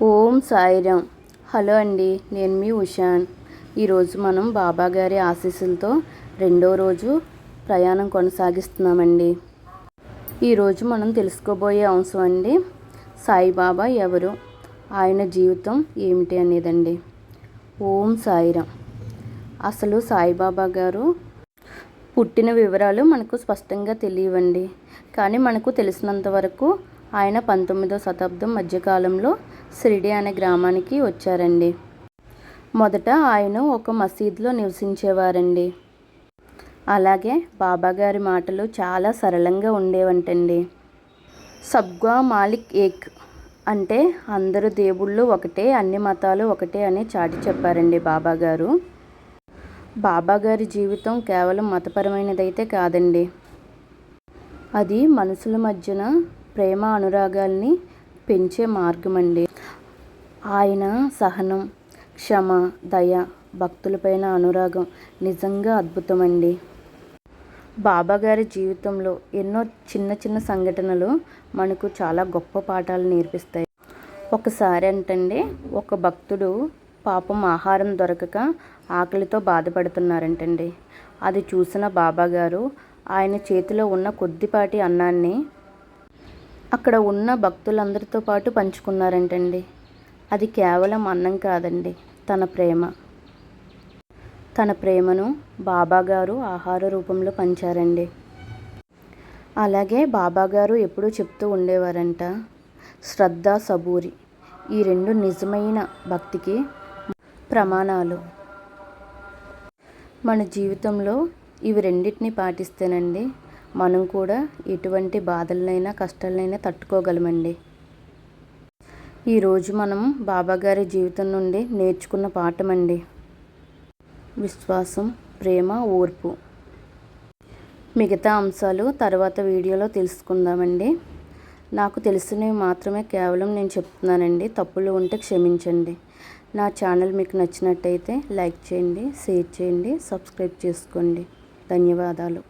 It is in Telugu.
ఓం సాయిరామ్. హలో అండి, నేను మీ ఉషాన్. ఈరోజు మనం బాబా గారి ఆశీస్సులతో రెండో రోజు ప్రయాణం కొనసాగిస్తున్నామండి. ఈరోజు మనం తెలుసుకోబోయే అంశం అండి, సాయిబాబా ఎవరు, ఆయన జీవితం ఏమిటి అనేదండి. ఓం సాయిరామ్. అసలు సాయిబాబా గారు పుట్టిన వివరాలు మనకు స్పష్టంగా తెలియవండి. కానీ మనకు తెలిసినంత వరకు ఆయన 19వ శతాబ్దం మధ్యకాలంలో షిరిడి అనే గ్రామానికి వచ్చారండి. మొదట ఆయన ఒక మసీదులో నివసించేవారండి. అలాగే బాబాగారి మాటలు చాలా సరళంగా ఉండేవంటండి. సబ్కా మాలిక్ ఏక్ అంటే అందరూ దేవుళ్ళు ఒకటే, అన్ని మతాలు ఒకటే అని చాటి చెప్పారండి బాబాగారు. బాబాగారి జీవితం కేవలం మతపరమైనదైతే కాదండి, అది మనుషుల మధ్యన ప్రేమ అనురాగాల్ని పెంచే మార్గం అండి. ఆయన సహనం, క్షమ, దయ, భక్తులపైన అనురాగం నిజంగా అద్భుతమండి. బాబాగారి జీవితంలో ఎన్నో చిన్న చిన్న సంఘటనలు మనకు చాలా గొప్ప పాఠాలు నేర్పిస్తాయి. ఒకసారి అంటండి, ఒక భక్తుడు పాపం ఆహారం దొరకక ఆకలితో బాధపడుతున్నారంటండి. అది చూసిన బాబాగారు ఆయన చేతిలో ఉన్న కొద్దిపాటి అన్నాన్ని అక్కడ ఉన్న భక్తులందరితో పాటు పంచుకున్నారంటండి. అది కేవలం అన్నం కాదండి, తన ప్రేమ. తన ప్రేమను బాబాగారు ఆహార రూపంలో పంచారండి. అలాగే బాబాగారు ఎప్పుడూ చెప్తూ ఉండేవారంట, శ్రద్ధ, సబూరి ఈ రెండు నిజమైన భక్తికి ప్రమాణాలు. మన జీవితంలో ఇవి రెండింటిని పాటిస్తేనండి మనం కూడా ఎటువంటి బాధలనైనా కష్టాలనైనా తట్టుకోగలమండి. ఈరోజు మనం బాబాగారి జీవితం నుండి నేర్చుకున్న పాఠం అండి, విశ్వాసం, ప్రేమ, ఓర్పు. మిగతా అంశాలు తర్వాత వీడియోలో తెలుసుకుందామండి. నాకు తెలిసినవి మాత్రమే కేవలం నేను చెప్తున్నానండి, తప్పులు ఉంటే క్షమించండి. నా ఛానల్ మీకు నచ్చినట్టయితే లైక్ చేయండి, షేర్ చేయండి, సబ్స్క్రైబ్ చేసుకోండి. ధన్యవాదాలు.